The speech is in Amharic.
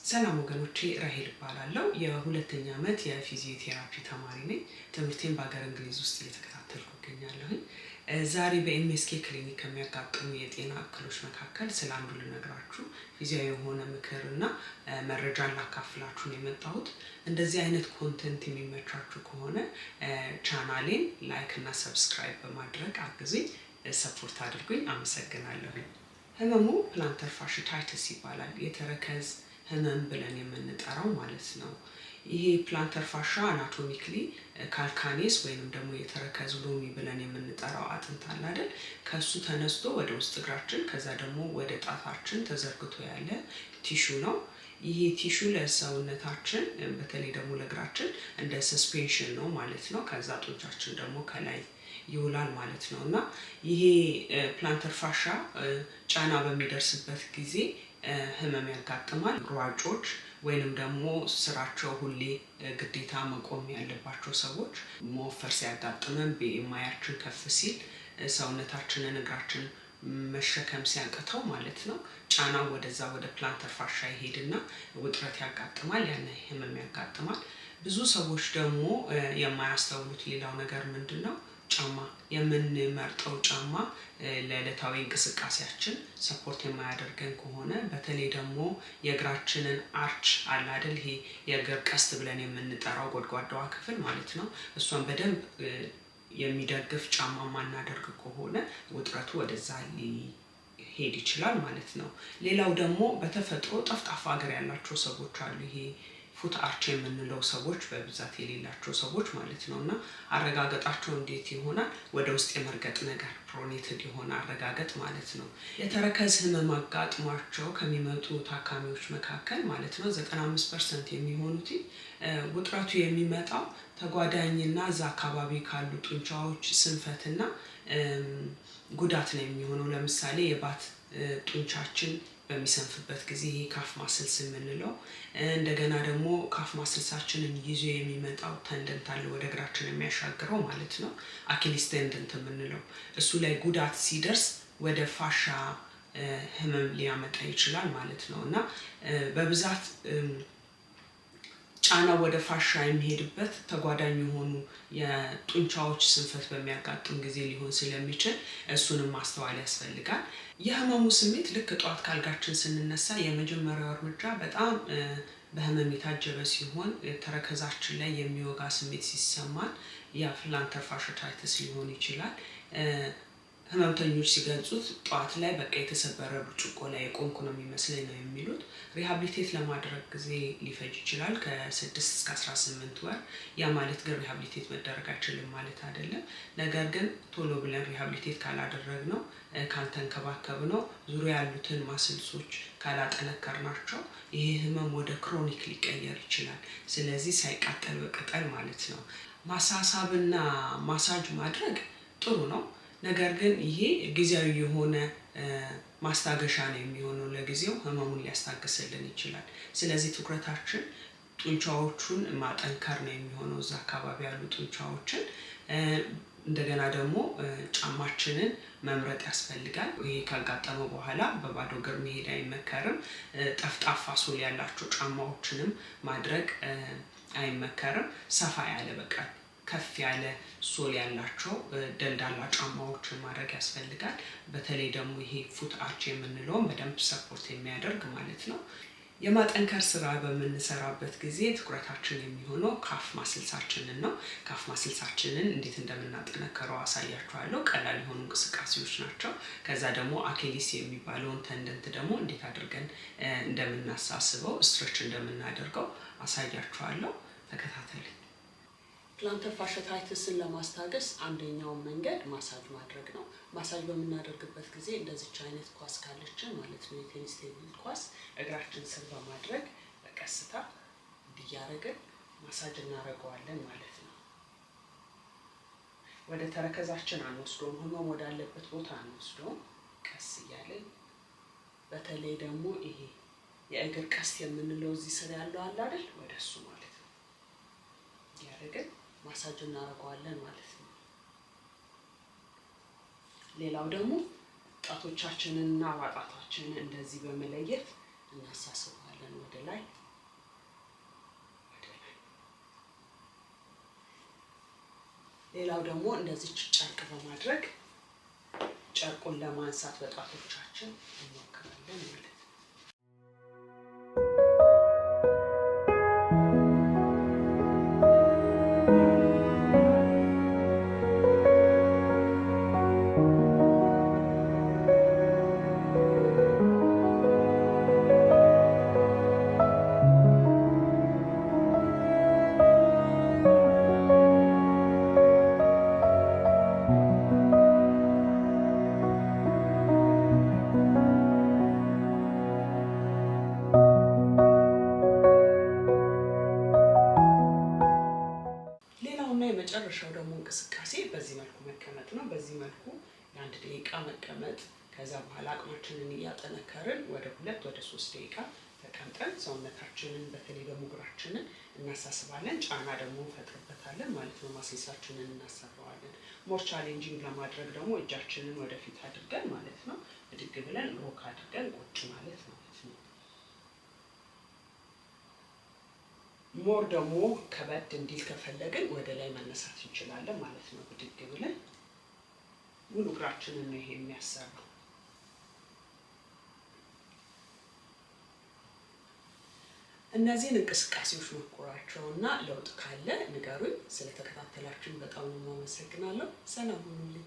ሰላም ወገኖቼ ራሄል እባላለሁ የሁለተኛ ዓመት የፊዚዮቴራፒ ተማሪ ነኝ ትምህርቴን በአገር እንግሊዝ ውስጥ እየተከታተልኩ እገኛለሁ ዛሬ በኤምኤስኬ ክሊኒክ ከሚያጋጥሙ የጤና እክሎች መካከል ስለ አንዱ ልነግራችሁ ፊዚያዊ የሆነ ምክርና መረጃን ላካፍላችሁ ነው የመጣሁት እንደዚህ አይነት ኮንተንት የሚመቻችሁ ከሆነ ቻናሌን ላይክ እና ሰብስክራይብ በማድረግ አግዙኝ ሰፖርት አድርጉኝ አመሰግናለሁ ህመሙ ፕላንተር ፋሺታይቲስ ይባላል የተረከዝ ህመም ብለን የምንጠራው ማለት ነው ይሄ ፕላንተር ፋሻ አናቶሚካሊ ካልካኔስ ወይንም ደግሞ የተረከዝ ሎሚ ብለን የምንጠራው አጥንት አለ አይደል ከሱ ተነስቶ ወደ ውስጥ እግራችን ከዛ ደግሞ ወደ ጣታችን ተዘርግቶ ያለ ቲሹ ነው ይሄ ቲሹ ለሰውነታችን በተለይ ደግሞ ለእግራችን እንደ ሰስፔንሽን ነው ማለት ነው ከዛ ጡንቻችን ደግሞ ከላይ ይውላል ማለት ነውና ይሄ ፕላንተር ፋሻ ጫና በሚደርስበት ጊዜ ህመም ያጋጥማል ሯጮች ወይንም ደግሞ ስራቸው ሁሌ ግዴታ መቆም ያለባቸው ሰዎች መወፈር ሲያጋጥመን በኤምአይያችን ከፍ ሲል ሰውነታችንን እግራችን መሸከም ሲያቅተው ማለት ነው ጫናው ወደዛ ወደ ፕላንተር ፋሻ ይሄድና ውጥረት ያጋጥማል ያን ህመም ያጋጥማል ብዙ ሰዎች ደግሞ የማያስተውሉት ሌላው ነገር ምንድነው ጫማ የምንመርጠው ጫማ ለዕለታዊ እንቅስቃሴያችን ሰፖርት የማያደርገን ከሆነ በተለይ ደግሞ የእግራችንን አርች አለ አይደል ይሄ የእግር ቀስት ብለን የምንጠራው ጎድጓዳዋ ክፍል ማለት ነው እሷን በደንብ የሚደግፍ ጫማ ማናደርግ ከሆነ ውጥረቱ ወደዛ ሊሄድ ይችላል ማለት ነው ሌላው ደግሞ በተፈጥሮ ጠፍጣፋ እግር ያላቸው ሰዎች አሉ ይሄ ፉት አርች የምንለው ሰዎች በብዛት የሌላቸው ሰዎች ማለት ነውና አረጋገጣቸው እንዴት ይሆናል ወደ ውስጥ የመርገጥ ነገር ፕሮኔትድ የሆነ አረጋገጥ ማለት ነው የተረከዝ ህመም አጋጥሟቸው ከሚመጡ ታካሚዎች መካከል ማለት ነው 95% የሚሆኑት ውጥረቱ የሚመጣው ተጓዳኝና ዛ አካባቢ ካሉ ጡንቻዎች ስንፈትና ጉዳት ነው የሚሆነው ለምሳሌ የባት ጡንቻችን በሚሰንፍበት ጊዜ ካፍ ማስልስ የምንለው እንደገና ደግሞ ካፍ ማስልሳችንን ይዞ የሚመጣው ተንደንት አለ ወደ እግራችን የሚያሻግረው ማለት ነው አኪሊስ ተንደንት የምንለው እሱ ላይ ጉዳት ሲደርስ ወደ ፋሻ ህመም ሊያመጣ ይችላል ማለት ነውና በብዛት ጫና ወደ ፋሻ የሚሄድበት ተጓዳኝ የሆኑ የጡንቻዎች ስንፈት በሚያጋጥም ጊዜ ሊሆን ስለሚችል እሱንም ማስተዋል ያስፈልጋል የህመሙ ስሜት ልክ ጧት ካልጋችን ስንነሳ የመጀመሪያው እርምጃ በጣም በህመም የታጀበ ሲሆን ተረከዛችን ላይ የሚወጋ ስሜት ሲሰማን ያ ፕላንተር ፋሺታይቲስ ሊሆን ይችላል ህመምተኞች ሲገልጹት ጧት ላይ በቃ የተሰበረ ብርጭቆ ላይ የቆምኩ ነው የሚመስለኝ ነው የሚሉት ሪሃቢሊቴት ለማድረግ ጊዜ ሊፈጅ ይችላል ከ6 እስከ 18 ወር ያ ማለት ግን ሪሃቢሊቴት መደረግ አይችልም ማለት አይደለም ነገር ግን ቶሎ ብለን ሪሃቢሊቴት ካላደረግነው ካልተንከባከብነው ዙሪያ ያሉትን ማስልሶች ካላጠነከርናቸው ይሄ ህመም ወደ ክሮኒክ ሊቀየር ይችላል ስለዚህ ሳይቃጠል በቅጠል ማለት ነው ማሳሳብና ማሳጅ ማድረግ ጥሩ ነው ነገር ግን ይሄ ጊዜያዊ የሆነ ማስታገሻ ነው የሚሆነው ለጊዜው ህመሙን ሊያስታግስልን ይችላል ስለዚህ ትኩረታችን ጡንቻዎቹን ማጠንከር ነው የሚሆነው እዛ አካባቢ ያሉ ጡንቻዎችን እንደገና ደግሞ ጫማችንን መምረጥ ያስፈልጋል ይሄ ካጋጠመው በኋላ በባዶ እግር መሄድ አይመከርም ጠፍጣፋ ሶል ያላቸው ጫማዎችንም ማድረግ አይመከርም ሰፋ ያለ በቃ ከፍ ያለ ሶል ያላቸው ደልዳላ ጫማዎችን ማድረግ ያስፈልጋል በተለይ ደግሞ ይሄ ፉት አርች የምንለው በደንብ ሰፖርት የሚያደርግ ማለት ነው የማጠንከር ስራ በመንሰራበት ጊዜ ትኩረታችን የሚሆነው ካፍ ማስልሳችንን ነው ካፍ ማስልሳችንን እንዴት እንደምናጠነከረው አሳያችኋለሁ ቀላል የሆኑ እንቅስቃሴዎች ናቸው ከዛ ደግሞ አኪሊስ የሚባለውን ተንደንት ደግሞ እንዴት አድርገን እንደምናሳስበው ስትሬች እንደምናደርገው አሳያችኋለሁ ተከታተሉ ፕላንተር ፋሺታይቲስን ለማስታገስ አንደኛው መንገድ ማሳጅ ማድረግ ነው ማሳጅ በመናደርግበት ጊዜ እንደዚህ አይነት ኳስ ካለችን ማለት ነው የቴኒስ ቴብል ኳስ እግራችን ስር በማድረግ በቀስታ እንዲያረግን ማሳጅ እናረጋዋለን ማለት ነው ወደ ተረከዛችን አንወስዶም ህመም ወዳለበት ቦታ አንወስዶም ቀስ እያለን በተለይ ደግሞ ይሄ የእግር ቀስት የምንለው እዚህ ስር ያለው አለ አይደል ወደሱ ማለት ነው ያረግን ማሳጅ እናረጋዋለን ማለት ነው ሌላው ደግሞ ጣቶቻችንንና ዋጣታችንን እንደዚህ በመለየት እናሳስባለን ወደ ላይ ሌላው ደግሞ እንደዚህ ጨርቅ በማድረግ ጨርቁን ለማንሳት በጣቶቻችን እንሞክራለን ማለት ነው። የመጨረሻው ደግሞ እንቅስቃሴ በዚህ መልኩ መቀመጥ ነው። በዚህ መልኩ ለ1 ደቂቃ መቀመጥ፣ ከዛ በኋላ አቅማችንን እያጠነከርን ወደ 2 ወደ 3 ደቂቃ ተቀምጠን ሰውነታችንን በተለይ ደግሞ እግራችንን እናሳስባለን። ጫና ደግሞ እንፈጥርበታለን ማለት ነው። ማስልሳችንን እናሰራዋለን። ሞር ቻሌንጂንግ ለማድረግ ደግሞ እጃችንን ወደፊት አድርገን ማለት ነው ብድግ ብለን ሮክ አድርገን ቁጭ ማለት ነው። ሞር ደግሞ ከበድ እንዲል ከፈለግን ወደ ላይ መነሳት እንችላለን ማለት ነው። ብድግ ብለን ሙሉ እግራችንን ነው ይሄ የሚያሰራው። እነዚህን እንቅስቃሴዎች ሞክሯቸውና ለውጥ ካለ ንገሩኝ። ስለተከታተላችሁን በጣም ነው የማመሰግናለሁ። ሰላም ሁኑልኝ።